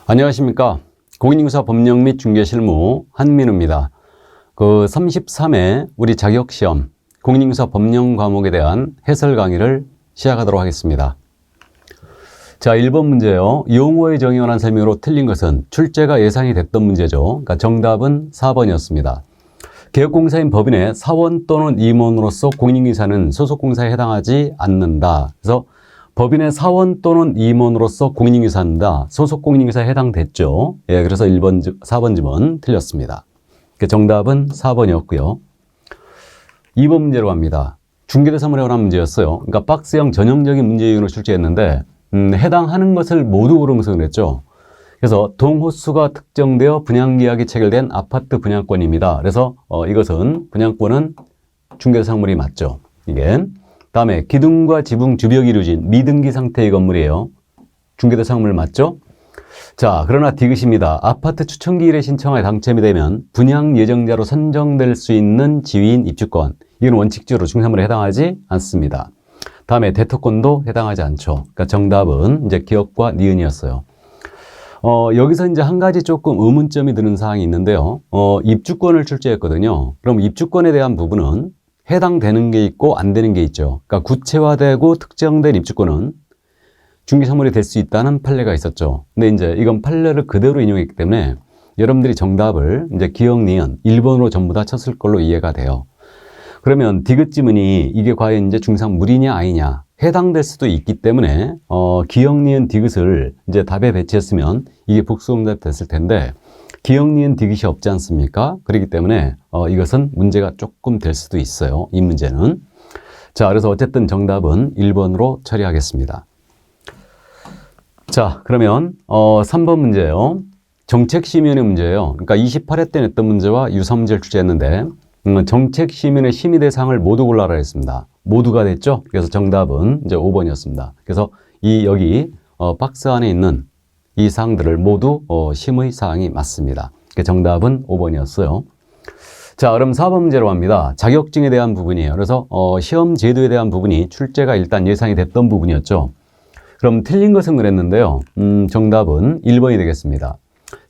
안녕하십니까. 공인중개사 법령 및 중개실무 한민우입니다. 33회 우리 자격시험 공인중개사 법령 과목에 대한 해설 강의를 시작하도록 하겠습니다. 자, 1번 문제요. 용어의 정의에 관한 설명으로 틀린 것은 출제가 예상이 됐던 문제죠. 그러니까 정답은 4번이었습니다. 개업공사인 법인의 사원 또는 임원으로서 공인중개사는 소속공사에 해당하지 않는다. 그래서 법인의 사원 또는 임원으로서 공인중개사입니다. 소속 공인중개사에 해당됐죠. 예, 그래서 4번 지문 틀렸습니다. 정답은 4번이었고요. 2번 문제로 갑니다. 중개대상물에 관한 문제였어요. 그러니까 박스형 전형적인 문제유형으로 출제했는데 해당하는 것을 모두 고르면서 그랬죠. 그래서 동호수가 특정되어 분양계약이 체결된 아파트 분양권입니다. 그래서 이것은 분양권은 중개대상물이 맞죠. 이게. 다음에 기둥과 지붕 주벽이 이루어진 미등기 상태의 건물이에요. 중개대상물 맞죠? 자, 그러나 디귿입니다. 아파트 추천기일에 신청하여 당첨이 되면 분양 예정자로 선정될 수 있는 지위인 입주권. 이건 원칙적으로 중개상물에 해당하지 않습니다. 다음에 대토권도 해당하지 않죠. 그러니까 정답은 이제 기업과 니은이었어요. 여기서 이제 한 가지 조금 의문점이 드는 사항이 있는데요. 입주권을 출제했거든요. 그럼 입주권에 대한 부분은 해당되는 게 있고 안 되는 게 있죠. 그러니까 구체화되고 특정된 입주권은 중개상물이 될 수 있다는 판례가 있었죠. 근데 이제 이건 판례를 그대로 인용했기 때문에 여러분들이 정답을 이제 기억, 니은, 1번으로 전부 다 쳤을 걸로 이해가 돼요. 그러면 디귿 지문이 이게 과연 이제 중개상물이냐 아니냐 해당될 수도 있기 때문에 기억, 니은, 디귿을 이제 답에 배치했으면 이게 복수응답 됐을 텐데 기억, 니은, 디귿이 없지 않습니까? 그렇기 때문에 이것은 문제가 조금 될 수도 있어요. 이 문제는. 자, 그래서 어쨌든 정답은 1번으로 처리하겠습니다. 자, 그러면 3번 문제예요. 정책심의위원회 문제예요. 그러니까 28회 때 냈던 문제와 유사 문제를 출제했는데 정책심의위원회 심의 대상을 모두 골라라 했습니다. 모두가 됐죠? 그래서 정답은 이제 5번이었습니다. 그래서 여기 박스 안에 있는 이 사항들을 모두 심의 사항이 맞습니다. 정답은 5번이었어요. 자, 그럼 4번 문제로 갑니다. 자격증에 대한 부분이에요. 그래서 시험 제도에 대한 부분이 출제가 일단 예상이 됐던 부분이었죠. 그럼 틀린 것은 그랬는데요. 정답은 1번이 되겠습니다.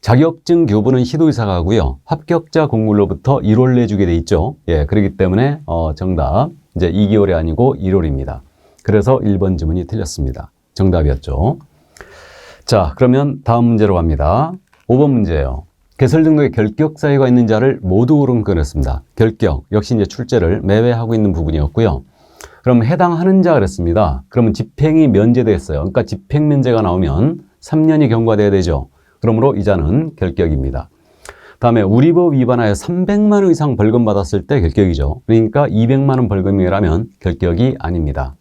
자격증 교부는 시도의사가 하고요. 합격자 공고로부터 1월 내주게 돼 있죠. 예, 그렇기 때문에 정답 이제 2개월이 아니고 1월입니다. 그래서 1번 지문이 틀렸습니다. 정답이었죠. 자, 그러면 다음 문제로 갑니다. 5번 문제예요. 개설 등록에 결격 사유가 있는 자를 모두 고른 거였습니다. 결격, 역시 이제 출제를 매회 하고 있는 부분이었고요. 그럼 해당하는 자 그랬습니다. 그러면 집행이 면제됐어요. 그러니까 집행 면제가 나오면 3년이 경과돼야 되죠. 그러므로 이 자는 결격입니다. 다음에 우리법 위반하여 300만 원 이상 벌금 받았을 때 결격이죠. 그러니까 200만 원 벌금이라면 결격이 아닙니다.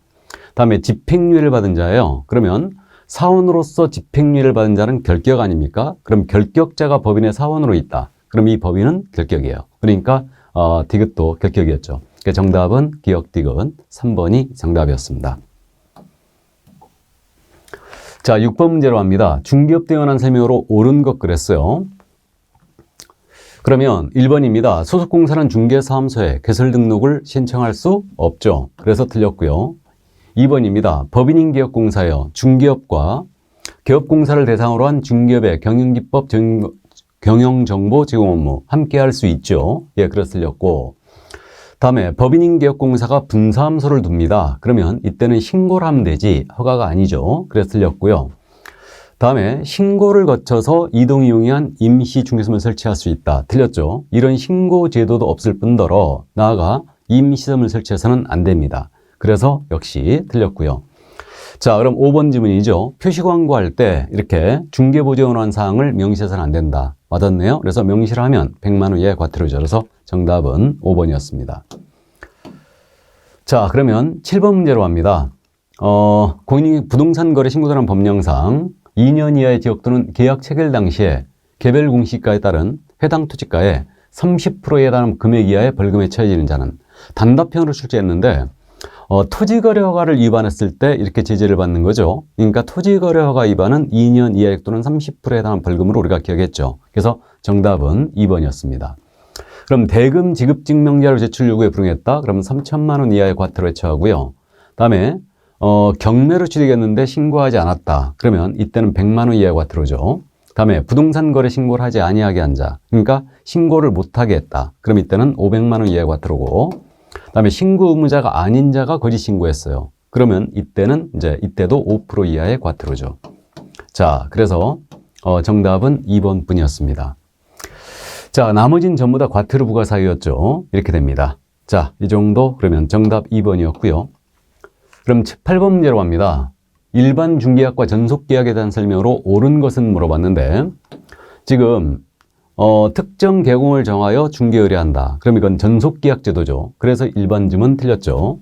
다음에 집행유예를 받은 자예요. 그러면 사원으로서 집행유예를 받은 자는 결격 아닙니까? 그럼 결격자가 법인의 사원으로 있다. 그럼 이 법인은 결격이에요. 그러니까 디귿도 결격이었죠. 정답은 기억 디귿 3번이 정답이었습니다. 자, 6번 문제로 갑니다. 중개업 등에 관한 설명으로 옳은 것 그랬어요. 그러면 1번입니다. 소속공사는 중개사무소에 개설 등록을 신청할 수 없죠. 그래서 틀렸고요. 2번입니다. 법인인 기업공사여 중개업과 기업공사를 대상으로 한 중개업의 경영기법 경영정보 제공 업무 함께 할 수 있죠. 예, 그래서 틀렸고. 다음에 법인인 기업공사가 분사무소를 둡니다. 그러면 이때는 신고를 하면 되지 허가가 아니죠. 그래서 틀렸고요. 다음에 신고를 거쳐서 이동이용이한 임시중개소를 설치할 수 있다. 틀렸죠. 이런 신고 제도도 없을 뿐더러 나아가 임시점을 설치해서는 안 됩니다. 그래서 역시 틀렸고요. 자, 그럼 5번 지문이죠. 표시광고할 때 이렇게 중개보증을 한 사항을 명시해서는 안 된다. 맞았네요. 그래서 명시를 하면 100만 원 이하의 과태료죠. 그래서 정답은 5번이었습니다. 자, 그러면 7번 문제로 갑니다. 부동산 거래 신고자란 법령상 2년 이하의 기억 또는 계약 체결 당시에 개별 공시가에 따른 해당 토지가의 30%에 해당하는 금액 이하의 벌금에 처해지는 자는 단답형으로 출제했는데 토지거래허가를 위반했을 때 이렇게 제재를 받는 거죠. 그러니까 토지거래허가 위반은 2년 이하액 또는 30%에 해당하는 벌금으로 우리가 기억했죠. 그래서 정답은 2번이었습니다. 그럼 대금 지급 증명자를 제출 요구에 불응했다. 그러면 3천만 원 이하의 과태료에 처하고요. 다음에 경매로 취득했는데 신고하지 않았다. 그러면 이때는 100만 원 이하의 과태료죠. 다음에 부동산 거래 신고를 하지 아니하게 한 자. 그러니까 신고를 못하게 했다. 그럼 이때는 500만 원 이하의 과태료고, 다음에 신고 의무자가 아닌 자가 거짓 신고했어요. 그러면 이때는 이때도 5% 이하의 과태료죠. 자, 그래서 정답은 2번 뿐이었습니다. 자, 나머지는 전부 다 과태료 부과 사유였죠. 이렇게 됩니다. 자, 이 정도 그러면 정답 2번이었고요. 그럼 8번 문제로 갑니다. 일반 중개약과 전속계약에 대한 설명으로 옳은 것은 물어봤는데, 지금 특정 계공을 정하여 중개 의뢰한다. 그럼 이건 전속계약 제도죠. 그래서 1번 지문 틀렸죠.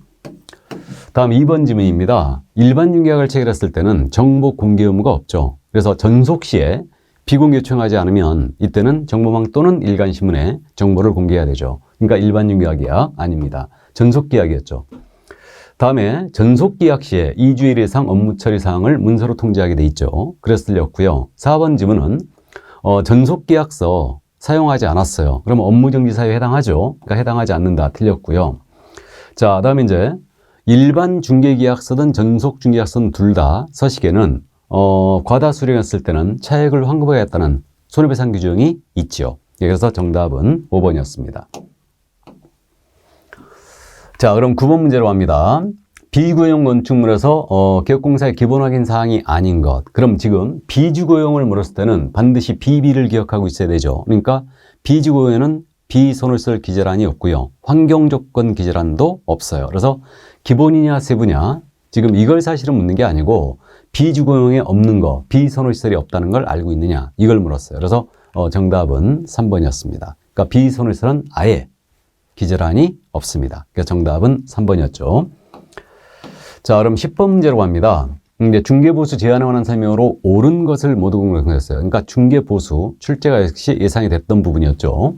다음 2번 지문입니다. 일반 중개약을 체결했을 때는 정보 공개 의무가 없죠. 그래서 전속 시에 비공개 요청하지 않으면 이때는 정보망 또는 일간신문에 정보를 공개해야 되죠. 그러니까 일반 중개계약 아닙니다. 전속계약이었죠. 다음에 전속계약 시에 2주일 이상 업무 처리 사항을 문서로 통지하게 돼 있죠. 그래서 틀렸고요. 4번 지문은 전속계약서 사용하지 않았어요. 그러면 업무정지 사유에 해당하죠. 그러니까 해당하지 않는다. 틀렸고요. 자, 다음에 일반 중개계약서든 전속 중개계약서든 둘 다 서식에는 과다 수령했을 때는 차액을 환급하겠다는 손해배상 규정이 있죠. 그래서 정답은 5번이었습니다. 자, 그럼 9번 문제로 갑니다. 비구형 건축물에서 개업공사의 기본 확인 사항이 아닌 것. 그럼 지금 비주거용을 물었을 때는 반드시 비비를 기억하고 있어야 되죠. 그러니까 비주거용에는 비손해설 기재란이 없고요. 환경조건 기재란도 없어요. 그래서 기본이냐 세부냐, 지금 이걸 사실은 묻는 게 아니고 비주거용에 없는 거, 비손해시설이 없다는 걸 알고 있느냐, 이걸 물었어요. 그래서 정답은 3번이었습니다. 그러니까 비손해시설은 아예 기재란이 없습니다. 그래서 정답은 3번이었죠. 자, 그럼 10번 문제로 갑니다. 중개보수 제한에 관한 설명으로 옳은 것을 모두 공개했어요. 그러니까 중개보수 출제가 역시 예상이 됐던 부분이었죠.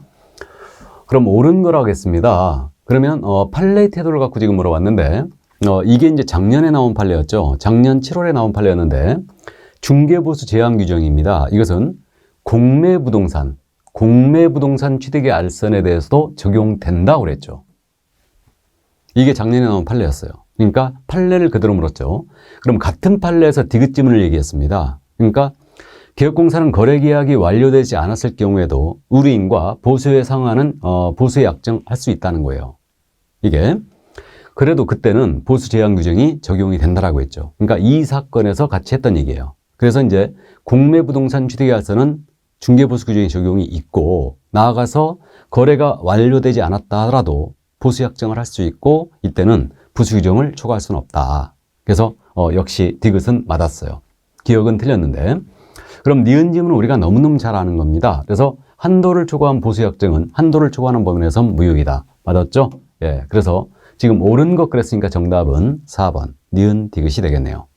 그럼 옳은 거라고 하겠습니다. 그러면 판례 태도를 갖고 지금 물어봤는데, 이게 이제 작년에 나온 판례였죠. 작년 7월에 나온 판례였는데, 중개보수 제한 규정입니다. 이것은 공매부동산 취득의 알선에 대해서도 적용된다고 그랬죠. 이게 작년에 나온 판례였어요. 그러니까 판례를 그대로 물었죠. 그럼 같은 판례에서 디귿지문을 얘기했습니다. 그러니까 개업공사는 거래계약이 완료되지 않았을 경우에도 의뢰인과 보수에 상하는 보수에 약정할 수 있다는 거예요. 이게 그래도 그때는 보수 제한 규정이 적용이 된다라고 했죠. 그러니까 이 사건에서 같이 했던 얘기예요. 그래서 이제 공매부동산 취득에 알선은 중개보수 규정이 적용이 있고, 나아가서 거래가 완료되지 않았다 하더라도 보수 약정을 할 수 있고, 이때는 부수 규정을 초과할 수는 없다. 그래서 역시 디귿은 맞았어요. 기억은 틀렸는데, 그럼 니은 지문은 우리가 너무너무 잘 아는 겁니다. 그래서 한도를 초과한 보수 약정은 한도를 초과하는 범위에선 무효이다. 맞았죠? 예, 그래서 지금 옳은 것 그랬으니까 정답은 4번 니은 디귿이 되겠네요.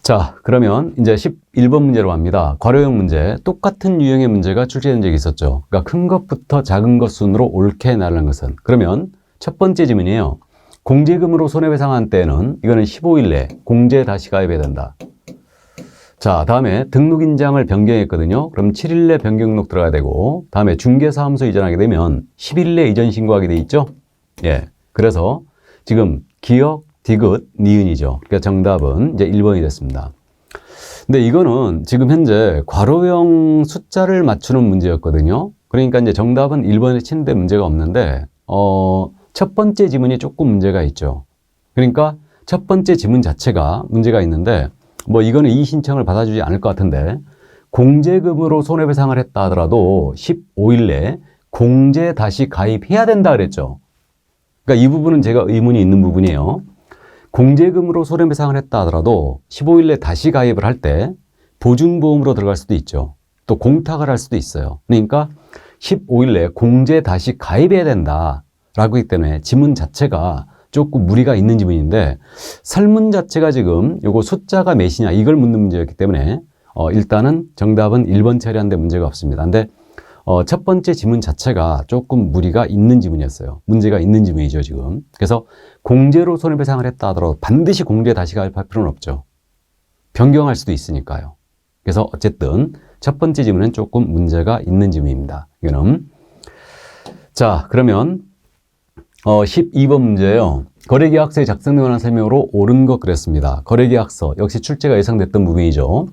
자, 그러면 이제 11번 문제로 갑니다. 괄호형 문제, 똑같은 유형의 문제가 출제된 적이 있었죠. 그러니까 큰 것부터 작은 것 순으로 옳게 나누는 것은, 그러면 첫 번째 질문이에요. 공제금으로 손해배상한 때에는 이거는 15일 내에 공제 다시 가입해야 된다. 자, 다음에 등록인장을 변경했거든요. 그럼 7일 내 변경록 들어가야 되고, 다음에 중개사무소 이전하게 되면 10일 내 이전 신고하게 돼 있죠. 예, 그래서 지금 기억, 디귿, 니은이죠. 그러니까 정답은 이제 1번이 됐습니다. 근데 이거는 지금 현재 괄호형 숫자를 맞추는 문제였거든요. 그러니까 이제 정답은 1번에 치는데 문제가 없는데, 첫 번째 지문이 조금 문제가 있죠. 그러니까 첫 번째 지문 자체가 문제가 있는데, 뭐 이거는 이의 신청을 받아주지 않을 것 같은데, 공제금으로 손해배상을 했다 하더라도 15일 내에 공제 다시 가입해야 된다 그랬죠. 그러니까 이 부분은 제가 의문이 있는 부분이에요. 공제금으로 손해배상을 했다 하더라도 15일 내에 다시 가입을 할 때 보증보험으로 들어갈 수도 있죠. 또 공탁을 할 수도 있어요. 그러니까 15일 내에 공제 다시 가입해야 된다라고 하기 때문에 지문 자체가 조금 무리가 있는 지문인데, 설문 자체가 지금 요거 숫자가 몇이냐 이걸 묻는 문제였기 때문에 일단은 정답은 1번 처리하는데 문제가 없습니다. 근데 첫 번째 지문 자체가 조금 무리가 있는 지문이었어요. 문제가 있는 지문이죠, 지금. 그래서 공제로 손해배상을 했다 하더라도 반드시 공제 다시 가입할 필요는 없죠. 변경할 수도 있으니까요. 그래서 어쨌든 첫 번째 지문은 조금 문제가 있는 지문입니다. 이거는. 자, 그러면 12번 문제예요. 거래계약서의 작성에 관한 설명으로 옳은 것 그랬습니다. 거래계약서 역시 출제가 예상됐던 부분이죠.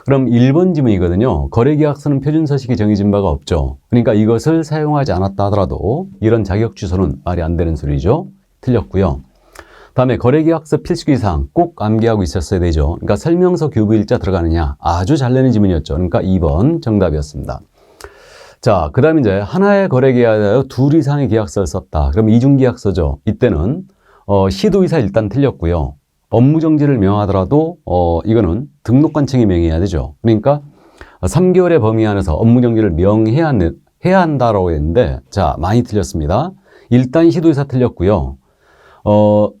그럼 1번 지문이거든요. 거래계약서는 표준서식이 정해진 바가 없죠. 그러니까 이것을 사용하지 않았다 하더라도 이런 자격 취소는 말이 안 되는 소리죠. 틀렸고요. 다음에 거래계약서 필수기사항 꼭 암기하고 있었어야 되죠. 그러니까 설명서 교부일자 들어가느냐, 아주 잘 내는 지문이었죠. 그러니까 2번 정답이었습니다. 자, 그 다음에 이제 하나의 거래계약에 둘 이상의 계약서를 썼다. 그럼 이중계약서죠. 이때는 시도의사 일단 틀렸고요. 업무정지를 명하더라도 이거는 등록관청이 명해야 되죠. 그러니까 3개월의 범위 안에서 업무정지를 명해야 한다라고 했는데, 자, 많이 틀렸습니다. 일단 시도의사 틀렸고요.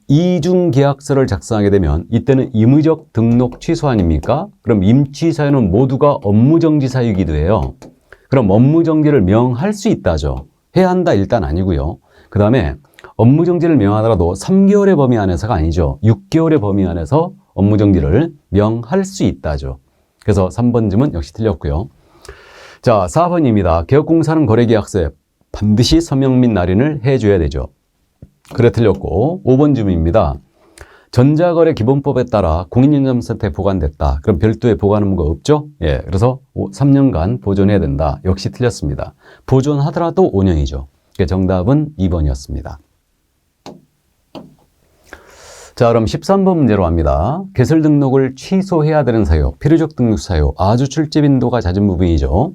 이중계약서를 작성하게 되면 이때는 임의적 등록 취소 아닙니까? 그럼 임취 사유는 모두가 업무정지 사유이기도 해요. 그럼 업무정지를 명할 수 있다죠. 해야 한다 일단 아니고요. 그 다음에 업무정지를 명하더라도 3개월의 범위 안에서가 아니죠. 6개월의 범위 안에서 업무정지를 명할 수 있다죠. 그래서 3번 질문 역시 틀렸고요. 자, 4번입니다. 개업공사는 거래계약서에 반드시 서명 및 날인을 해줘야 되죠. 그래 틀렸고, 5번 질문입니다. 전자거래 기본법에 따라 공인인증센터에 보관됐다. 그럼 별도의 보관 의무가 없죠? 예, 그래서 3년간 보존해야 된다. 역시 틀렸습니다. 보존하더라도 5년이죠. 정답은 2번이었습니다. 자, 그럼 13번 문제로 갑니다. 개설 등록을 취소해야 되는 사유, 필요적 등록 사유, 아주 출제 빈도가 잦은 부분이죠.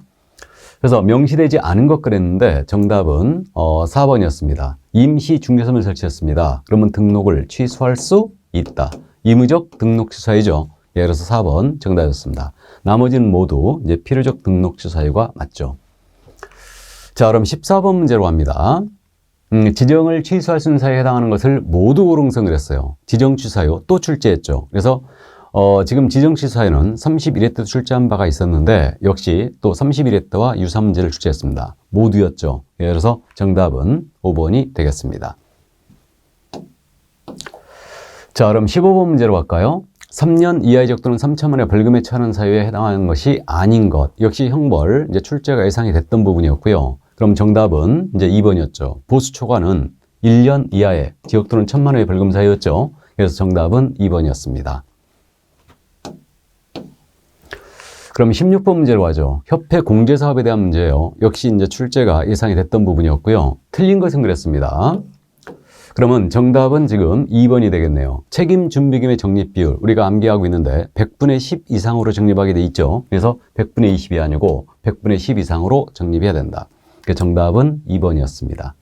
그래서 명시되지 않은 것 그랬는데 정답은 4번이었습니다. 임시 중개점을 설치했습니다. 그러면 등록을 취소할 수 있다. 임의적 등록 취소이죠. 예, 그래서 4번 정답이었습니다. 나머지는 모두 이제 필요적 등록 취소 사유가 맞죠. 자, 그럼 14번 문제로 갑니다. 지정을 취소할 수 있는 사유에 해당하는 것을 모두 고르성을 했어요. 지정 취소 사유 또 출제했죠. 그래서 지금 지정 취소 사유는 31회 때도 출제한 바가 있었는데 역시 또 31회 때와 유사 문제를 출제했습니다. 모두였죠. 예, 그래서 정답은 5번이 되겠습니다. 자, 그럼 15번 문제로 갈까요? 3년 이하의 적도는 3천만 원의 벌금에 처하는 사유에 해당하는 것이 아닌 것. 역시 형벌 이제 출제가 예상이 됐던 부분이었고요. 그럼 정답은 이제 2번이었죠. 보수 초과는 1년 이하의 지역 또는 1,000만 원의 벌금 사유였죠. 그래서 정답은 2번이었습니다. 그럼 16번 문제로 가죠. 협회 공제사업에 대한 문제예요. 역시 이제 출제가 예상이 됐던 부분이었고요. 틀린 것은 그랬습니다. 그러면 정답은 지금 2번이 되겠네요. 책임 준비금의 적립 비율 우리가 암기하고 있는데 100분의 10 이상으로 적립하게 돼 있죠. 그래서 100분의 20이 아니고 100분의 10 이상으로 적립해야 된다. 정답은 2번이었습니다.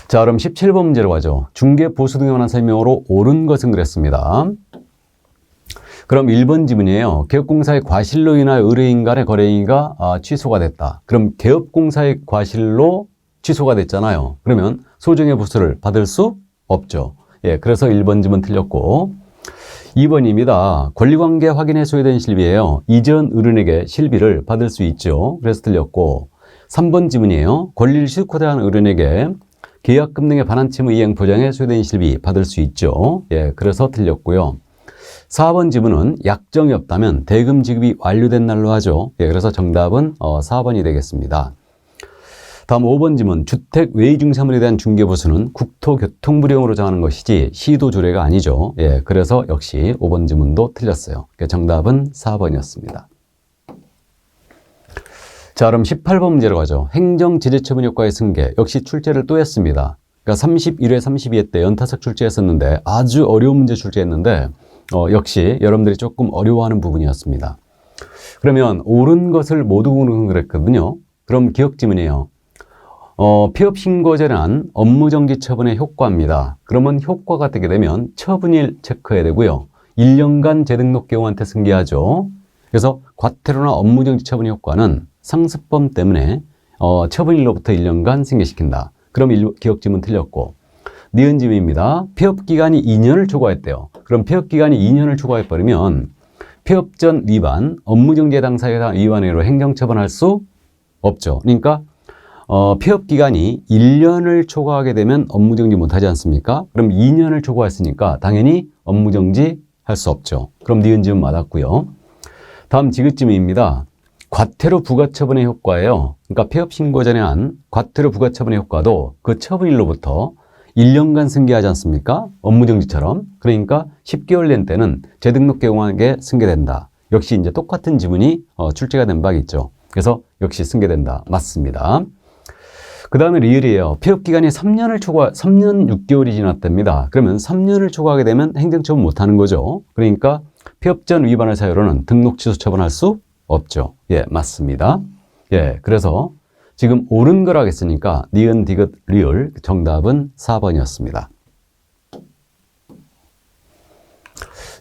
자, 그럼 17번 문제로 가죠. 중개 보수 등에 관한 설명으로 옳은 것은 그랬습니다. 그럼 1번 지문이에요. 개업공사의 과실로 인하여 의뢰인 간의 거래행위가 취소가 됐다. 그럼 개업공사의 과실로 취소가 됐잖아요. 그러면 소정의 보수를 받을 수 없죠. 예, 그래서 1번 지문 틀렸고 2번입니다. 권리관계 확인에 소요된 실비예요. 이전 의뢰인에게 실비를 받을 수 있죠. 그래서 틀렸고 3번 지문이에요. 권리를 실고 대한 의뢰인에게 계약금 등의 반환채무 이행 보장에 소요된 실비 받을 수 있죠. 예, 그래서 틀렸고요. 4번 지문은 약정이 없다면 대금 지급이 완료된 날로 하죠. 예, 그래서 정답은 4번이 되겠습니다. 다음 5번 지문, 주택 외의 중개사물에 대한 중개보수는 국토교통부령으로 정하는 것이지 시도조례가 아니죠. 예, 그래서 역시 5번 지문도 틀렸어요. 정답은 4번이었습니다. 자, 그럼 18번 문제로 가죠. 행정제재처분 효과의 승계, 역시 출제를 또 했습니다. 그러니까 31회, 32회 때 연타석 출제했었는데 아주 어려운 문제 출제했는데 역시 여러분들이 조금 어려워하는 부분이었습니다. 그러면 옳은 것을 모두 고르는 그랬거든요. 그럼 기억 지문이에요. 폐업 신고제란 업무정지 처분의 효과입니다. 그러면 효과가 되게 되면 처분일 체크해야 되고요. 1년간 재등록 개호한테 승계하죠. 그래서 과태료나 업무정지 처분 효과는 상습범 때문에 처분일로부터 1년간 승계시킨다. 그럼 기억 지문 틀렸고 니은 지문입니다. 폐업 기간이 2년을 초과했대요. 그럼 폐업 기간이 2년을 초과해버리면 폐업 전 위반, 업무정지 당사에 대한 위반으로 행정처분할 수 없죠. 그러니까 폐업 기간이 1년을 초과하게 되면 업무정지 못하지 않습니까? 그럼 2년을 초과했으니까 당연히 업무정지 할 수 없죠. 그럼 니은 지문 맞았고요. 다음 지읒지문입니다. 과태료 부과처분의 효과예요. 그러니까 폐업 신고 전에 한 과태료 부과처분의 효과도 그 처분일로부터 1년간 승계하지 않습니까? 업무정지처럼. 그러니까 10개월 된 때는 재등록 개공하게 승계된다. 역시 이제 똑같은 지문이 출제가 된 바가 있죠. 그래서 역시 승계된다. 맞습니다. 그 다음에 리을이에요. 폐업기간이 3년 6개월이 지났답니다. 그러면 3년을 초과하게 되면 행정처분 못하는 거죠. 그러니까 폐업 전 위반의 사유로는 등록 취소 처분할 수 없죠. 예, 맞습니다. 예, 그래서 지금 옳은 걸 하겠으니까 니은, 디귿, 리을 정답은 4번이었습니다.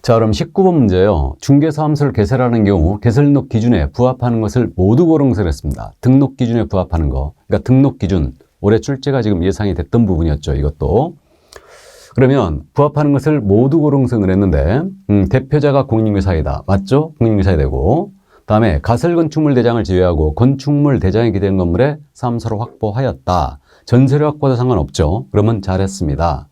자, 그럼 19번 문제요. 중개사무소를 개설하는 경우 개설 등록 기준에 부합하는 것을 모두 고르를 했습니다. 등록 기준에 부합하는 거. 그러니까 등록 기준. 올해 출제가 지금 예상이 됐던 부분이었죠. 이것도. 그러면 부합하는 것을 모두 고르를 했는데 대표자가 공인중개사이다. 맞죠? 공인중개사야 되고. 다음에 가설건축물 대장을 제외하고 건축물 대장에 기대는 건물에 사무소를 확보하였다. 전세를 확보도 상관없죠. 그러면 잘했습니다.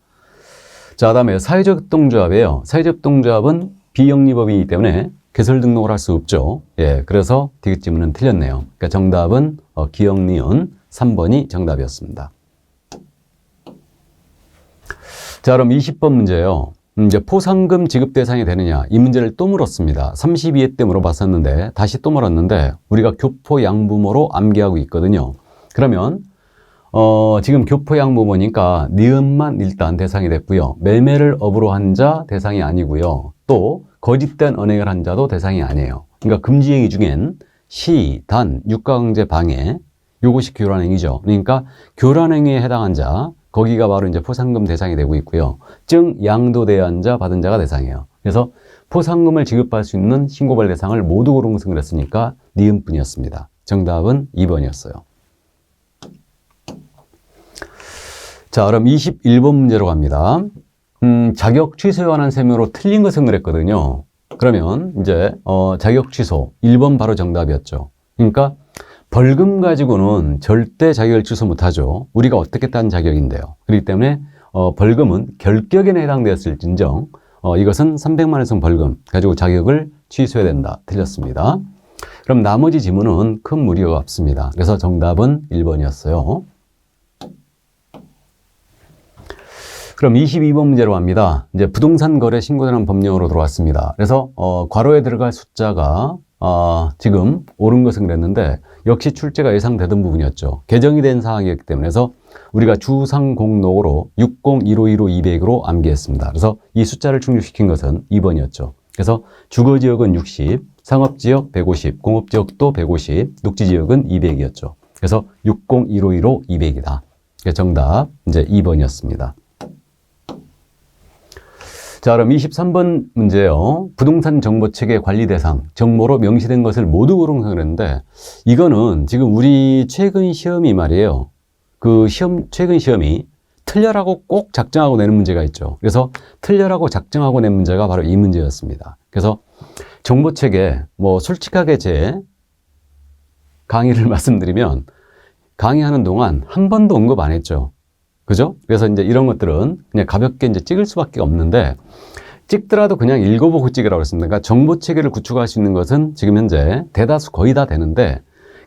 자, 다음에 사회적 협동조합이에요. 사회적 협동조합은 비영리법이기 때문에 개설 등록을 할 수 없죠. 예, 그래서 디귿 지문은 틀렸네요. 그러니까 정답은 기영리은 3번이 정답이었습니다. 자, 그럼 20번 문제예요. 이제 포상금 지급 대상이 되느냐, 이 문제를 또 물었습니다. 32회 때 물어봤었는데 다시 또 물었는데 우리가 교포 양부모로 암기하고 있거든요. 그러면 지금 교포 양부모니까 니은만 일단 대상이 됐고요. 매매를 업으로 한 자 대상이 아니고요. 또 거짓된 언행을 한 자도 대상이 아니에요. 그러니까 금지행위 중엔 시, 단, 육가강제 방해, 이것이 교란행위죠. 그러니까 교란행위에 해당한 자, 거기가 바로 이제 포상금 대상이 되고 있고요. 증, 양도대한 자, 받은 자가 대상이에요. 그래서 포상금을 지급할 수 있는 신고발 대상을 모두 고르승을 했으니까 니은뿐이었습니다. 정답은 2번이었어요. 자, 그럼 21번 문제로 갑니다. 자격 취소에 관한 설명으로 틀린 것을 그랬거든요. 그러면 이제 자격 취소 1번 바로 정답이었죠. 그러니까 벌금 가지고는 절대 자격을 취소 못하죠. 우리가 어떻게 딴 자격인데요. 그렇기 때문에 벌금은 결격에 해당되었을진정 이것은 300만 원 이상 벌금 가지고 자격을 취소해야 된다. 틀렸습니다. 그럼 나머지 지문은 큰 무리가 없습니다. 그래서 정답은 1번이었어요. 그럼 22번 문제로 갑니다. 이제 부동산 거래 신고자는 법령으로 들어왔습니다. 그래서 괄호에 들어갈 숫자가 지금 옳은 것은 그랬는데 역시 출제가 예상되던 부분이었죠. 개정이 된 사항이었기 때문에 그래서 우리가 주상공록으로 601515 암기했습니다. 그래서 이 숫자를 충족시킨 것은 2번이었죠. 그래서 주거지역은 60, 상업지역 150, 공업지역도 150, 녹지지역은 200이었죠. 그래서 601515 200이다. 정답 이제 2번이었습니다. 자, 그럼 23번 문제요. 부동산 정보체계 관리 대상, 정보로 명시된 것을 모두 고르는 했는데 이거는 지금 우리 최근 시험이 말이에요. 최근 시험이 틀려라고 꼭 작정하고 내는 문제가 있죠. 그래서 틀려라고 작정하고 낸 문제가 바로 이 문제였습니다. 그래서 정보체계, 솔직하게 제 강의를 말씀드리면 강의하는 동안 한 번도 언급 안 했죠. 그죠? 그래서 이제 이런 것들은 그냥 가볍게 이제 찍을 수밖에 없는데 찍더라도 그냥 읽어보고 찍으라고 했습니다. 그러니까 정보 체계를 구축할 수 있는 것은 지금 현재 대다수 거의 다 되는데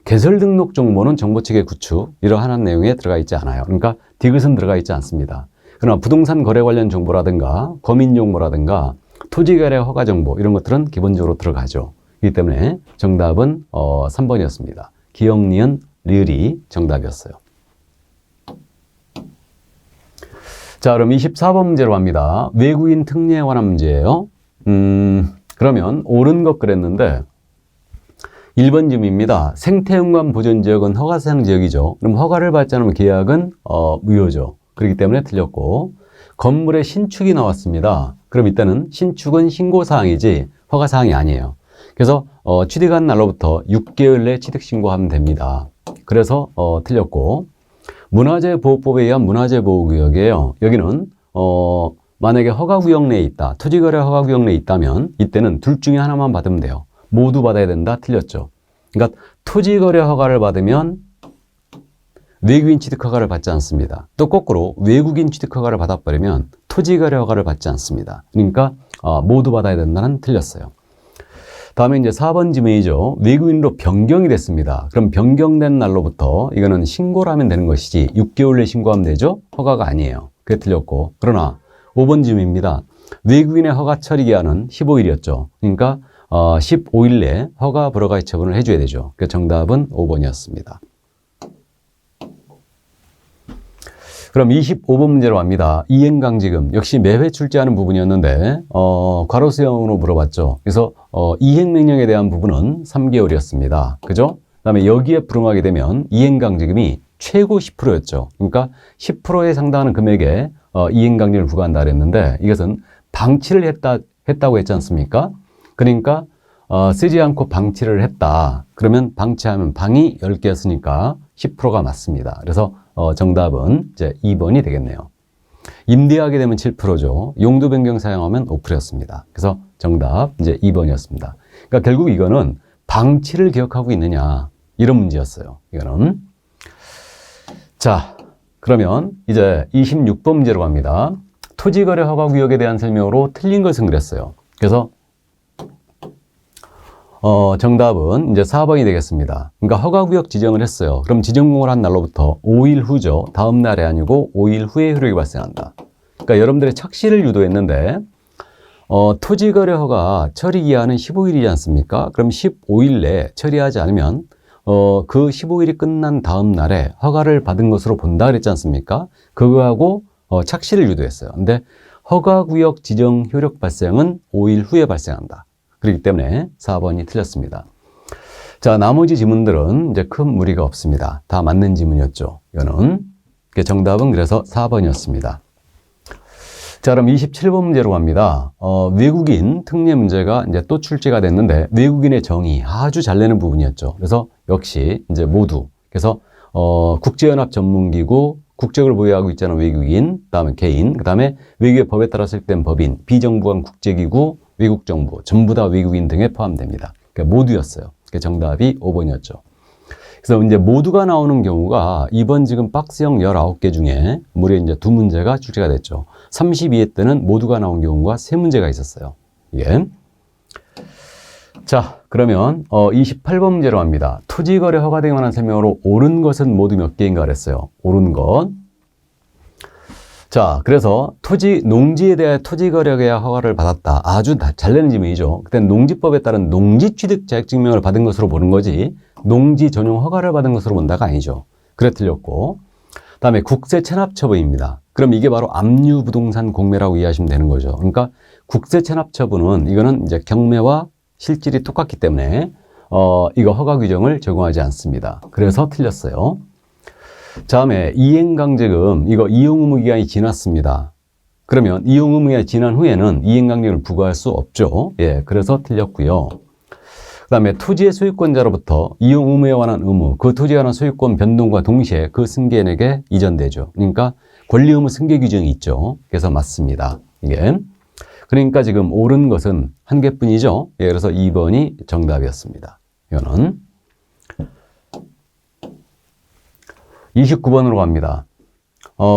개설 등록 정보는 정보 체계 구축 이러한 내용에 들어가 있지 않아요. 그러니까 디귿은 들어가 있지 않습니다. 그러나 부동산 거래 관련 정보라든가 거민 정보라든가 토지 거래 허가 정보 이런 것들은 기본적으로 들어가죠. 그렇기 때문에 정답은 3번이었습니다. 기역, 니은, 리을이 정답이었어요. 자, 그럼 24번 문제로 갑니다. 외국인 특례에 관한 문제예요. 그러면 옳은 것 그랬는데 1번 질문입니다. 생태연관 보존지역은 허가사항 지역이죠. 그럼 허가를 받지 않으면 계약은 무효죠. 그렇기 때문에 틀렸고 건물의 신축이 나왔습니다. 그럼 이때는 신축은 신고사항이지 허가사항이 아니에요. 그래서 취득한 날로부터 6개월 내에 취득신고하면 됩니다. 그래서 틀렸고 문화재보호법에 의한 문화재보호구역이에요. 여기는 만약에 허가구역 내에 있다. 토지거래 허가구역 내에 있다면 이때는 둘 중에 하나만 받으면 돼요. 모두 받아야 된다. 틀렸죠. 그러니까 토지거래 허가를 받으면 외국인 취득허가를 받지 않습니다. 또 거꾸로 외국인 취득허가를 받아버리면 토지거래 허가를 받지 않습니다. 그러니까 모두 받아야 된다는 틀렸어요. 다음에 이제 4번 지문이죠. 외국인으로 변경이 됐습니다. 그럼 변경된 날로부터 이거는 신고를 하면 되는 것이지 6개월 내에 신고하면 되죠? 허가가 아니에요. 그게 틀렸고, 그러나 5번 질문입니다. 외국인의 허가 처리 기한은 15일이었죠. 그러니까 15일 내에 허가 불허가의 처분을 해줘야 되죠. 그 정답은 5번이었습니다. 그럼 25번 문제로 갑니다. 이행강지금 역시 매회 출제하는 부분이었는데 괄호수형으로 물어봤죠. 그래서 이행명령에 대한 부분은 3개월이었습니다. 그죠? 그 다음에 여기에 불응하게 되면 이행강지금이 최고 10%였죠. 그러니까 10%에 해당하는 금액에 이행강지금을 부과한다 그랬는데 이것은 방치를 했다고 했지 않습니까? 그러니까 쓰지 않고 방치를 했다. 그러면 방치하면 방이 10개였으니까 10%가 맞습니다. 그래서 정답은 이제 2번이 되겠네요. 임대하게 되면 7%죠. 용도 변경 사용하면 5%였습니다. 그래서 정답 이제 2번이었습니다. 그러니까 결국 이거는 방치를 기억하고 있느냐 이런 문제였어요. 이거는. 자, 그러면 이제 26번 문제로 갑니다. 토지거래 허가구역에 대한 설명으로 틀린 것을 그랬어요. 그래서 정답은 이제 4번이 되겠습니다. 그러니까 허가구역 지정을 했어요. 그럼 지정공을 한 날로부터 5일 후죠. 다음 날이 아니고 5일 후에 효력이 발생한다. 그러니까 여러분들의 착시를 유도했는데 토지거래 허가 처리 기한은 15일이지 않습니까? 그럼 15일 내에 처리하지 않으면 그 15일이 끝난 다음 날에 허가를 받은 것으로 본다 그랬지 않습니까? 그거하고 착시를 유도했어요. 근데 허가구역 지정 효력 발생은 5일 후에 발생한다. 그렇기 때문에 4번이 틀렸습니다. 자, 나머지 지문들은 이제 큰 무리가 없습니다. 다 맞는 지문이었죠. 이거는. 정답은 그래서 4번이었습니다. 자, 그럼 27번 문제로 갑니다. 외국인 특례 문제가 이제 또 출제가 됐는데 외국인의 정의 아주 잘 내는 부분이었죠. 그래서 역시 이제 모두. 그래서 국제연합 전문기구, 국적을 보유하고 있잖아요. 외국인, 그다음에 개인, 그다음에 외국의 법에 따라 설립된 법인, 비정부간 국제기구, 외국 정부, 전부 다 외국인 등에 포함됩니다. 그러니까 모두였어요. 그러니까 정답이 5번이었죠. 그래서 이제 모두가 나오는 경우가 이번 지금 박스형 19개 중에 무려 이제 2문제가 출제가 됐죠. 32회 때는 모두가 나온 경우가 3문제가 있었어요. 이게. 자, 그러면 28번 문제로 갑니다. 토지거래 허가등에 관한 설명으로 옳은 것은 모두 몇 개인가 그랬어요. 옳은 것. 자, 그래서 농지에 대해 토지거래에 허가를 받았다. 아주 잘 내는 지문이죠. 그때 농지법에 따른 농지취득 자격증명을 받은 것으로 보는 거지 농지 전용 허가를 받은 것으로 본다가 아니죠. 그래 틀렸고. 다음에 국세체납처분입니다. 그럼 이게 바로 압류부동산 공매라고 이해하시면 되는 거죠. 그러니까 국세체납처분은 이거는 이제 경매와 실질이 똑같기 때문에 이거 허가 규정을 적용하지 않습니다. 그래서 틀렸어요. 다음에 이행강제금, 이거 이용의무 기간이 지났습니다. 그러면 이용의무 기간이 지난 후에는 이행강제금을 부과할 수 없죠. 예, 그래서 틀렸고요. 그 다음에 토지의 소유권자로부터 이용의무에 관한 의무, 그 토지에 관한 소유권 변동과 동시에 그 승계인에게 이전되죠. 그러니까 권리의무 승계 규정이 있죠. 그래서 맞습니다. 이게. 그러니까 지금 옳은 것은 한 개뿐이죠. 예, 그래서 2번이 정답이었습니다. 이거는. 29번으로 갑니다.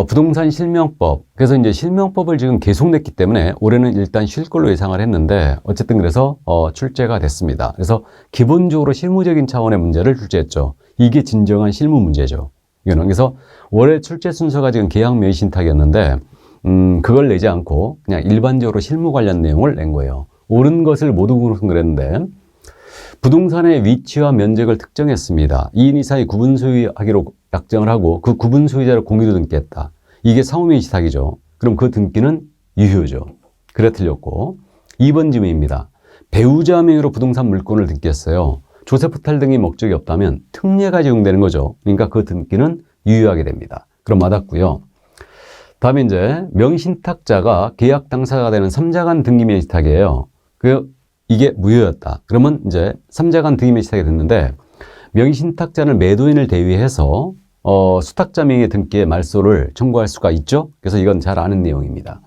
부동산 실명법. 그래서 이제 실명법을 지금 계속 냈기 때문에 올해는 일단 쉴 걸로 예상을 했는데 어쨌든 그래서 출제가 됐습니다. 그래서 기본적으로 실무적인 차원의 문제를 출제했죠. 이게 진정한 실무 문제죠. 이거는. 그래서 올해 출제 순서가 지금 계약 묘의 신탁이었는데 그걸 내지 않고 그냥 일반적으로 실무 관련 내용을 낸 거예요. 옳은 것을 모두 그랬는데 부동산의 위치와 면적을 특정했습니다. 2인 이상의 구분 소유하기로 약정을 하고 그 구분 소유자를 공유로 등기했다. 이게 상호명의 시탁이죠. 그럼 그 등기는 유효죠. 그래 틀렸고. 2번 질문입니다. 배우자 명의로 부동산 물건을 등기했어요. 조세포탈 등의 목적이 없다면 특례가 적용되는 거죠. 그러니까 그 등기는 유효하게 됩니다. 그럼 맞았고요. 다음에 이제 명의신탁자가 계약 당사자가 되는 3자 간 등기 명의신탁이에요. 이게 무효였다. 그러면 이제 3자 간 등기 명의신탁이 됐는데 명의신탁자는 매도인을 대위해서 수탁자 명의 등기의 말소를 청구할 수가 있죠. 그래서 이건 잘 아는 내용입니다.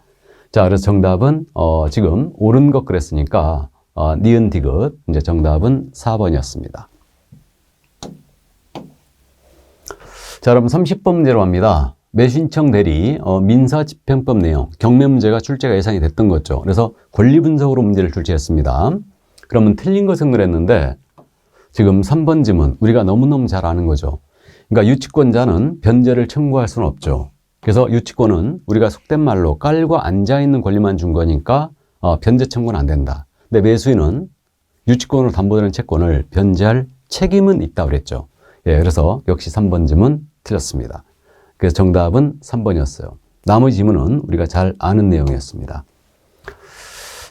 자, 그래서 정답은 지금 옳은 것 그랬으니까 니은 디귿 이제 정답은 4번이었습니다. 자, 그럼 30번 문제로 갑니다. 매수신청 대리 민사집행법 내용 경매 문제가 출제가 예상이 됐던 거죠. 그래서 권리분석으로 문제를 출제했습니다. 그러면 틀린 것은 그랬는데 지금 3번 지문 우리가 너무너무 잘 아는 거죠. 그러니까 유치권자는 변제를 청구할 수는 없죠. 그래서 유치권은 우리가 속된 말로 깔고 앉아있는 권리만 준 거니까 변제 청구는 안 된다. 근데 매수인은 유치권으로 담보되는 채권을 변제할 책임은 있다고 그랬죠. 예, 그래서 역시 3번 지문 틀렸습니다. 그래서 정답은 3번이었어요. 나머지 지문은 우리가 잘 아는 내용이었습니다.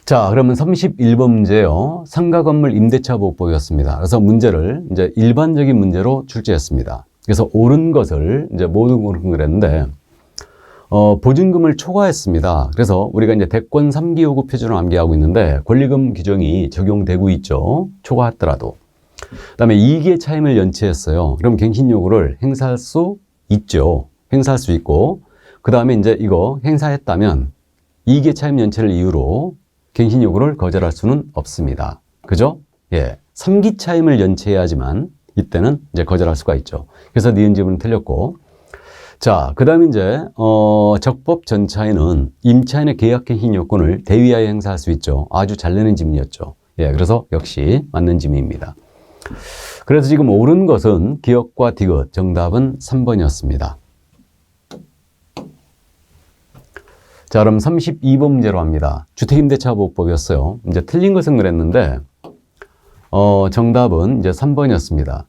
자, 그러면 31번 문제요. 상가 건물 임대차 보호법이었습니다. 그래서 문제를 이제 일반적인 문제로 출제했습니다. 그래서 옳은 것을 이제 모두 고른 거랬는데, 보증금을 초과했습니다. 그래서 우리가 이제 대권 3기 요구 표준을 암기하고 있는데, 권리금 규정이 적용되고 있죠. 초과했더라도. 그 다음에 2기의 차임을 연체했어요. 그럼 갱신 요구를 행사할 수 있죠. 행사할 수 있고, 그 다음에 이제 이거 행사했다면 2기의 차임 연체를 이유로 갱신 요구를 거절할 수는 없습니다. 그죠? 예. 3기 차임을 연체해야지만 이때는 이제 거절할 수가 있죠. 그래서 니은 지문은 틀렸고. 자, 그 다음에 이제, 적법 전차인은 임차인의 계약갱신 요건을 대위하여 행사할 수 있죠. 아주 잘 내는 지문이었죠. 예. 그래서 역시 맞는 지문입니다. 그래서 지금 옳은 것은 기역과 디귿, 정답은 3번이었습니다. 자, 그럼 32번 문제로 합니다. 주택임대차보호법이었어요. 이제 틀린 것은 그랬는데, 정답은 이제 3번이었습니다.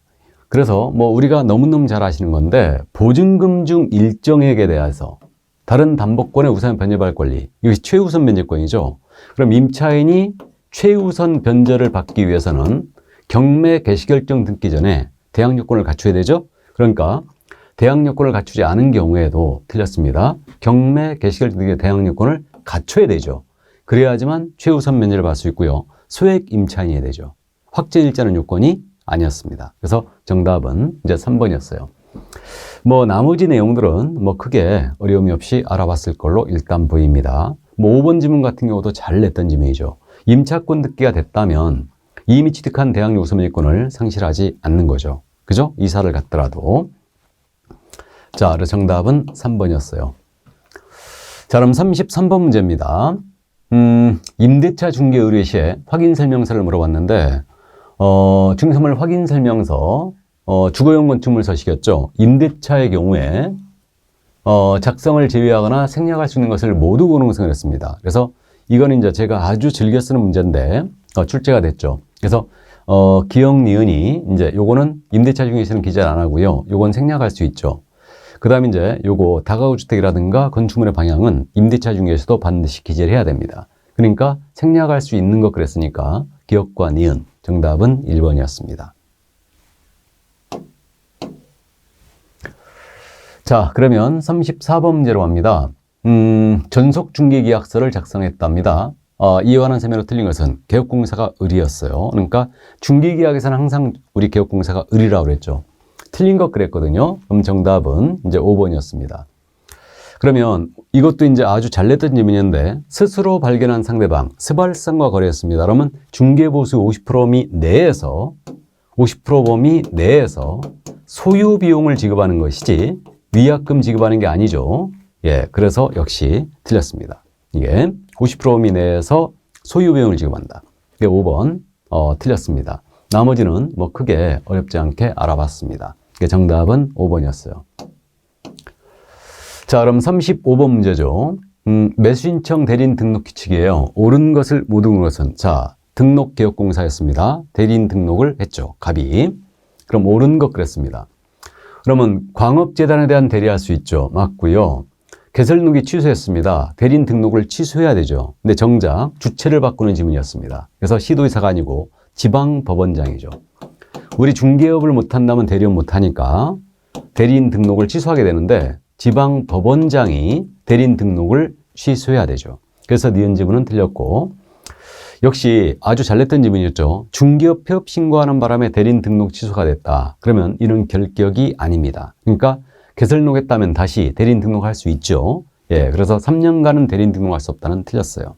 그래서 뭐 우리가 너무너무 잘 아시는 건데, 보증금 중 일정액에 대해서 다른 담보권의 우선 변제받을 권리, 이것이 최우선 변제권이죠. 그럼 임차인이 최우선 변제를 받기 위해서는 경매 개시결정 등기 전에 대항 요건을 갖춰야 되죠. 그러니까 대항 요건을 갖추지 않은 경우에도 틀렸습니다. 경매 개시결정 등기 대항 요건을 갖춰야 되죠. 그래야지만 최우선 면제를 받을 수 있고요. 소액 임차인이 되죠. 확정일자는 요건이 아니었습니다. 그래서 정답은 이제 3번이었어요. 뭐 나머지 내용들은 뭐 크게 어려움이 없이 알아봤을 걸로 일단 보입니다. 뭐 5번 지문 같은 경우도 잘 냈던 지문이죠. 임차권 등기가 됐다면 이미 취득한 대항 요소 면제권을 상실하지 않는 거죠. 그죠? 이사를 갔더라도. 자, 그래서 정답은 3번이었어요. 자, 그럼 33번 문제입니다. 임대차 중개 의뢰 시에 확인 설명서를 물어봤는데, 중개선물 확인 설명서, 주거용 건축물 서식이었죠. 임대차의 경우에, 작성을 제외하거나 생략할 수 있는 것을 모두 고른 것을 했습니다. 그래서 이거는 이제 제가 아주 즐겨 쓰는 문제인데, 출제가 됐죠. 그래서, 기역, 니은이, 이제 요거는 임대차 중개시는 기재를 안 하고요. 요건 생략할 수 있죠. 그 다음에 이제 요거 다가구 주택이라든가 건축물의 방향은 임대차 중개에서도 반드시 기재를 해야 됩니다. 그러니까 생략할 수 있는 것 그랬으니까 기역과 니은 정답은 1번이었습니다. 자, 그러면 34번 문제로 갑니다. 전속 중개계약서를 작성했답니다. 이와 관한 설명으로 틀린 것은 개업공사가 을이었어요. 그러니까 중개계약에서는 항상 우리 개업공사가 을이라고 그랬죠. 틀린 것 그랬거든요. 그럼 정답은 이제 5번이었습니다. 그러면 이것도 이제 아주 잘 냈던 질문인데, 스스로 발견한 상대방, 스발성과 거래했습니다. 그러면 중개보수 50% 내에서, 50% 범위 내에서 소유 비용을 지급하는 것이지, 위약금 지급하는 게 아니죠. 예, 그래서 역시 틀렸습니다. 이게 50% 범위 내에서 소유 비용을 지급한다. 이게 5번, 틀렸습니다. 나머지는 뭐 크게 어렵지 않게 알아봤습니다. 정답은 5번이었어요. 자, 그럼 35번 문제죠. 매수신청 대리인 등록 규칙이에요. 옳은 것을 못 옳은 것은, 자, 등록개업공사였습니다. 대리인 등록을 했죠. 갑이. 그럼 옳은 것 그랬습니다. 그러면 광업재단에 대한 대리할 수 있죠. 맞고요. 개설등록이 취소했습니다. 대리인 등록을 취소해야 되죠. 근데 정작 주체를 바꾸는 지문이었습니다. 그래서 시도의사가 아니고 지방법원장이죠. 우리 중개업을 못한다면 대리업 못하니까 대리인 등록을 취소하게 되는데 지방법원장이 대리인 등록을 취소해야 되죠. 그래서 니은 지문은 틀렸고, 역시 아주 잘 냈던 지문이었죠. 중개업 폐업 신고하는 바람에 대리인 등록 취소가 됐다. 그러면 이는 결격이 아닙니다. 그러니까 개설등록했다면 다시 대리인 등록할 수 있죠. 예, 그래서 3년간은 대리인 등록할 수 없다는 틀렸어요.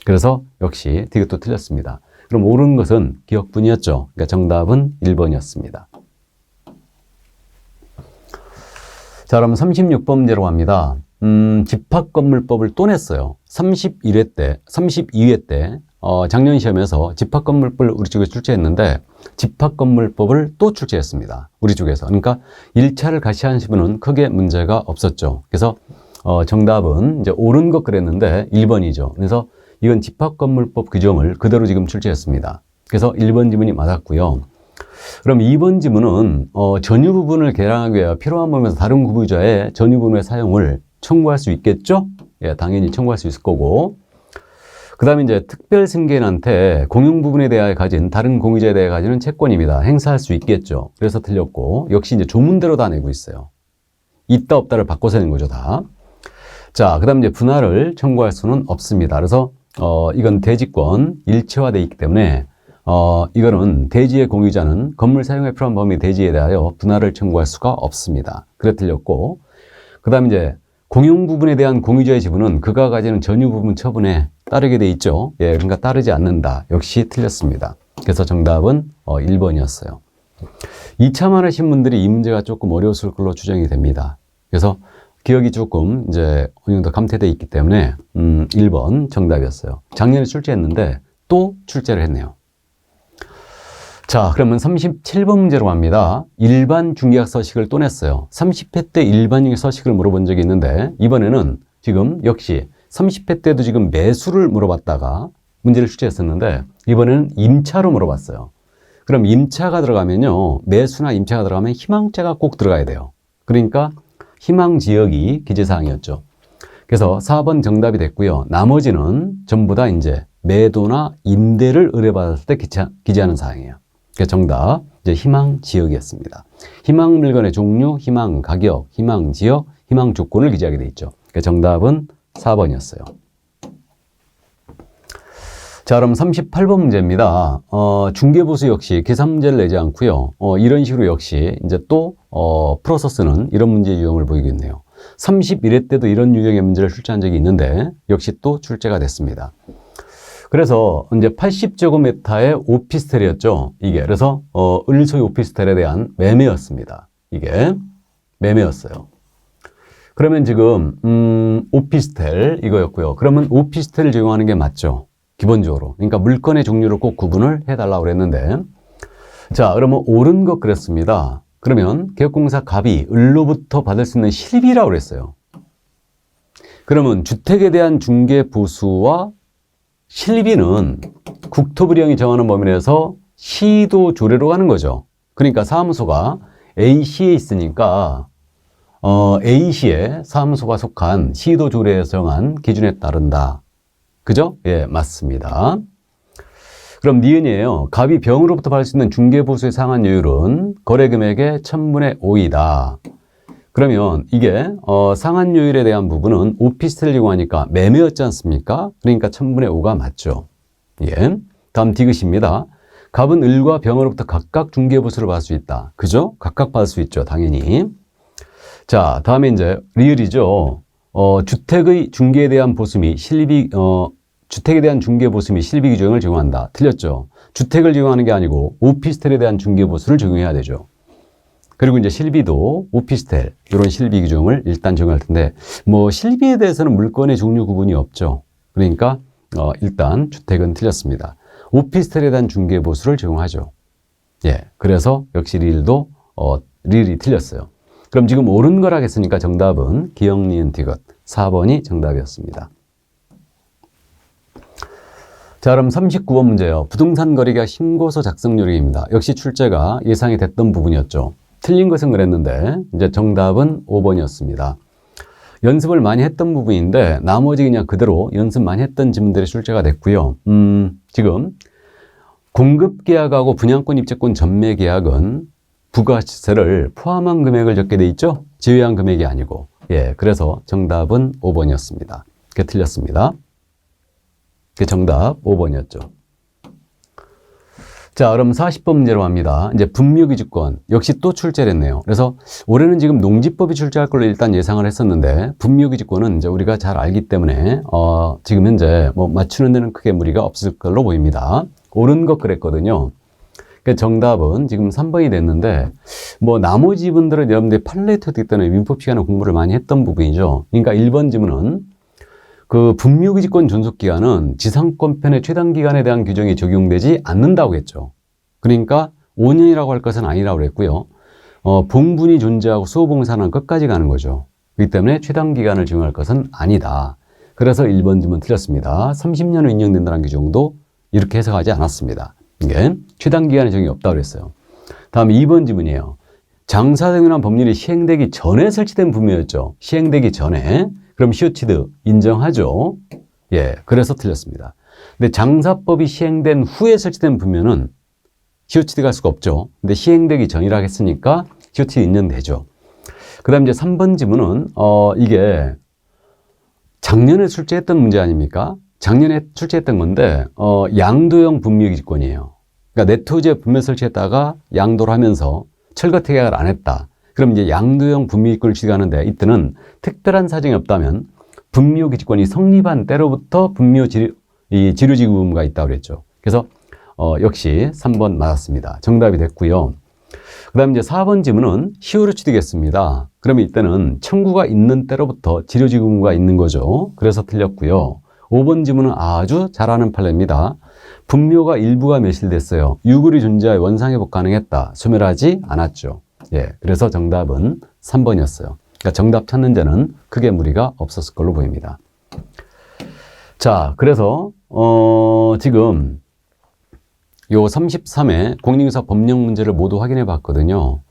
그래서 역시 이것도 틀렸습니다. 그럼 옳은 것은 기억뿐이었죠. 그러니까 정답은 1번이었습니다. 자, 그럼 36번 문제로 갑니다. 집합건물법을 또 냈어요. 32회 때, 작년 시험에서 집합건물법을 우리 쪽에 출제했는데, 집합건물법을 또 출제했습니다. 우리 쪽에서. 그러니까 1차를 같이 하신 분은 크게 문제가 없었죠. 그래서 정답은 이제 옳은 것 그랬는데 1번이죠. 그래서 이건 집합건물법 규정을 그대로 지금 출제했습니다. 그래서 1번 지문이 맞았고요. 그럼 2번 지문은 전유 부분을 개량하기 위해 필요한 범위에서 다른 구부유자의 전유 부분의 사용을 청구할 수 있겠죠? 예, 당연히 청구할 수 있을 거고. 그 다음에 이제 특별 승계인한테 공용 부분에 대하여 가진 다른 공유자에 대해 가지는 채권입니다. 행사할 수 있겠죠. 그래서 틀렸고, 역시 이제 조문대로 다 내고 있어요. 있다 없다를 바꿔서 낸 거죠, 다. 자, 그 다음 이제 분할을 청구할 수는 없습니다. 그래서 이건 대지권 일체화되어 있기 때문에 이거는 대지의 공유자는 건물 사용에 필요한 범위 대지에 대하여 분할을 청구할 수가 없습니다. 그래 틀렸고, 그 다음 이제 공용 부분에 대한 공유자의 지분은 그가 가지는 전유 부분 처분에 따르게 돼 있죠. 예, 그러니까 따르지 않는다. 역시 틀렸습니다. 그래서 정답은 1번이었어요. 2차만 하신 분들이 이 문제가 조금 어려웠을 걸로 추정이 됩니다. 그래서 기억이 조금 이제 어느 정도 감퇴되어 있기 때문에 1번 정답이었어요. 작년에 출제했는데 또 출제를 했네요. 자, 그러면 37번 문제로 갑니다. 일반 중개약 서식을 또 냈어요. 30회 때 일반 중개약 서식을 물어본 적이 있는데 이번에는 지금 역시 30회 때도 지금 매수를 물어봤다가 문제를 출제했었는데 이번에는 임차로 물어봤어요. 그럼 임차가 들어가면요. 매수나 임차가 들어가면 희망자가 꼭 들어가야 돼요. 그러니까 희망지역이 기재사항이었죠. 그래서 4번 정답이 됐고요. 나머지는 전부 다 이제 매도나 임대를 의뢰받았을 때 기재하는 사항이에요. 그래서 정답 이제 희망지역이었습니다. 희망 물건의 종류, 희망 가격, 희망 지역, 희망 조건을 기재하게 돼 있죠. 그래서 정답은 4번이었어요. 자, 그럼 38번 문제입니다. 중개보수 역시 계산 문제를 내지 않고요. 이런 식으로 역시 이제 또 풀어서 쓰는 이런 문제 유형을 보이겠네요. 31회 때도 이런 유형의 문제를 출제한 적이 있는데 역시 또 출제가 됐습니다. 그래서 이제 80제곱미터의 오피스텔이었죠. 이게 그래서 을소유 오피스텔에 대한 매매였습니다. 이게 매매였어요. 그러면 지금 오피스텔 이거였고요. 그러면 오피스텔을 적용하는 게 맞죠. 기본적으로. 그러니까 물건의 종류를 꼭 구분을 해달라고 그랬는데 자, 그러면 옳은 것 그랬습니다. 그러면 개업공사 갑이 을로부터 받을 수 있는 실비라고 그랬어요. 그러면 주택에 대한 중개보수와 실비는 국토부령이 정하는 범위 내에서 시도 조례로 가는 거죠. 그러니까 사무소가 A시에 있으니까 A시에 사무소가 속한 시도 조례에서 정한 기준에 따른다. 그죠? 예, 맞습니다. 그럼 니은이에요. 갑이 병으로부터 받을 수 있는 중개보수의 상한요율은 거래금액의 1000분의 5이다. 그러면 이게 상한요율에 대한 부분은 오피스텔을 이용하니까 매매였지 않습니까? 그러니까 1000분의 5가 맞죠. 예. 다음 디귿입니다. 갑은 을과 병으로부터 각각 중개보수를 받을 수 있다. 그죠? 각각 받을 수 있죠. 당연히. 자, 다음에 이제 리을이죠. 주택의 중개에 대한 보수 및 실비, 주택에 대한 중개보수 및 실비 규정을 적용한다. 틀렸죠. 주택을 적용하는 게 아니고 오피스텔에 대한 중개보수를 적용해야 되죠. 그리고 이제 실비도 오피스텔 이런 실비 규정을 일단 적용할 텐데 뭐 실비에 대해서는 물건의 종류 구분이 없죠. 그러니까 일단 주택은 틀렸습니다. 오피스텔에 대한 중개보수를 적용하죠. 예, 그래서 역시 리을도 리을이 틀렸어요. 그럼 지금 옳은 걸 하겠으니까 정답은 기역, 니은, 디귿 4번이 정답이었습니다. 자, 그럼 39번 문제요. 부동산 거래계약 신고서 작성 요령입니다. 역시 출제가 예상이 됐던 부분이었죠. 틀린 것은 그랬는데 이제 정답은 5번이었습니다. 연습을 많이 했던 부분인데 나머지 그냥 그대로 연습 많이 했던 지문들이 출제가 됐고요. 지금 공급계약하고 분양권 입주권 전매계약은 부가시세를 포함한 금액을 적게 돼 있죠. 제외한 금액이 아니고. 예, 그래서 정답은 5번이었습니다. 그게 틀렸습니다. 그 정답 5번이었죠. 자, 그럼 40번 문제로 갑니다. 이제 분묘기지권 역시 또 출제를 했네요. 그래서 올해는 지금 농지법이 출제할 걸로 일단 예상을 했었는데 분묘기지권은 이제 우리가 잘 알기 때문에 지금 현재 뭐 맞추는 데는 크게 무리가 없을 걸로 보입니다. 옳은 것 그랬거든요. 그 정답은 지금 3번이 됐는데 뭐 나머지 분들은 여러분들이 판례트 듣기 때문에 민법 시간에 공부를 많이 했던 부분이죠. 그러니까 1번 지문은 그 분묘기지권 존속기간은 지상권편의 최단기간에 대한 규정이 적용되지 않는다고 했죠. 그러니까 5년이라고 할 것은 아니라고 했고요. 봉분이 존재하고 수호봉사는 끝까지 가는 거죠. 그렇기 때문에 최단 기간을 적용할 것은 아니다. 그래서 1번 질문 틀렸습니다. 30년 후 인정된다는 규정도 이렇게 해석하지 않았습니다. 이게 최단 기간의 적용이 없다고 그랬어요. 다음 2번 질문이에요. 장사등이라는 법률이 시행되기 전에 설치된 분묘였죠. 시행되기 전에. 그럼 시효치드 인정하죠. 예, 그래서 틀렸습니다. 근데 장사법이 시행된 후에 설치된 분묘는 시효치드가 할 수가 없죠. 근데 시행되기 전이라 했으니까 시효치드 인정되죠. 그 다음 이제 3번 질문은 이게 작년에 출제했던 문제 아닙니까? 작년에 출제했던 건데 양도형 분묘기지권이에요. 그러니까 내 토지에 분묘 설치했다가 양도를 하면서 철거 퇴각을 안 했다. 그럼 이제 양도형 분묘기지권을 취득하는데 이때는 특별한 사정이 없다면 분묘기지권이 성립한 때로부터 지류지구 의무가 있다고 그랬죠. 그래서 역시 3번 맞았습니다. 정답이 됐고요. 그 다음 이제 4번 질문은 시효로 취득했습니다. 그러면 이때는 청구가 있는 때로부터 지류지구 의무가 있는 거죠. 그래서 틀렸고요. 5번 질문은 아주 잘하는 판례입니다. 분묘가 일부가 멸실됐어요. 유골이 존재하여 원상회복 가능했다. 소멸하지 않았죠. 예, 그래서 정답은 3번이었어요. 그러니까 정답 찾는 데는 크게 무리가 없었을 걸로 보입니다. 자, 그래서 지금 요 33회 공인중개사 법령 문제를 모두 확인해 봤거든요.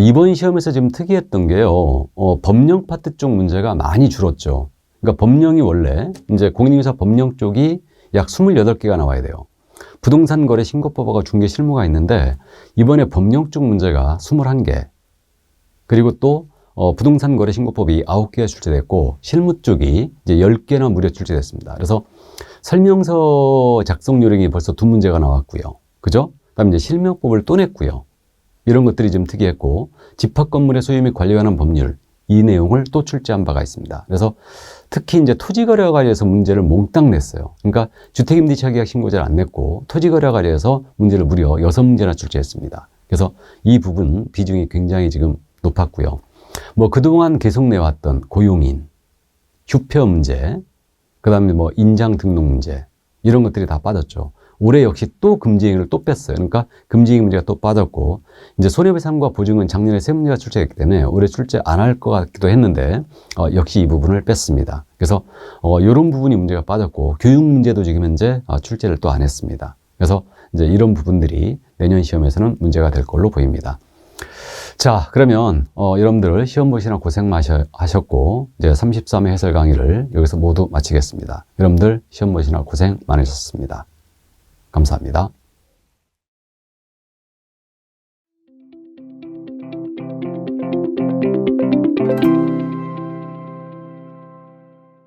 이번 시험에서 지금 특이했던 게요. 법령 파트 쪽 문제가 많이 줄었죠. 그러니까 법령이 원래 이제 공인중개사 법령 쪽이 약 28개가 나와야 돼요. 부동산 거래 신고법하고 중개 실무가 있는데 이번에 법령 쪽 문제가 21개. 그리고 또 부동산 거래 신고법이 9개가 출제됐고 실무 쪽이 이제 10개나 무려 출제됐습니다. 그래서 설명서 작성 요령이 벌써 2문제가 나왔고요. 그죠? 그다음에 이제 실명법을 또 냈고요. 이런 것들이 좀 특이했고 집합 건물의 소유 및 관리에 관한 법률 이 내용을 또 출제한 바가 있습니다. 그래서 특히 이제 토지거래와 관련해서 문제를 몽땅 냈어요. 그러니까 주택임대차계약 신고자를 안 냈고 토지거래와 관련해서 문제를 무려 6문제나 출제했습니다. 그래서 이 부분 비중이 굉장히 지금 높았고요. 뭐 그동안 계속 내왔던 고용인, 휴표 문제, 그 다음에 뭐 인장 등록 문제 이런 것들이 다 빠졌죠. 올해 역시 또 금지행위를 또 뺐어요. 그러니까 금지행위 문제가 또 빠졌고 이제 손해배상과 보증은 작년에 3문제가 출제했기 때문에 올해 출제 안 할 것 같기도 했는데 역시 이 부분을 뺐습니다. 그래서 이런 부분이 문제가 빠졌고 교육 문제도 지금 현재 출제를 또 안 했습니다. 그래서 이제 이런 부분들이 내년 시험에서는 문제가 될 걸로 보입니다. 자, 그러면 여러분들 시험 보시느라 고생 하셨고 이제 33회 해설 강의를 여기서 모두 마치겠습니다. 여러분들 시험 보시느라 고생 많으셨습니다. 감사합니다.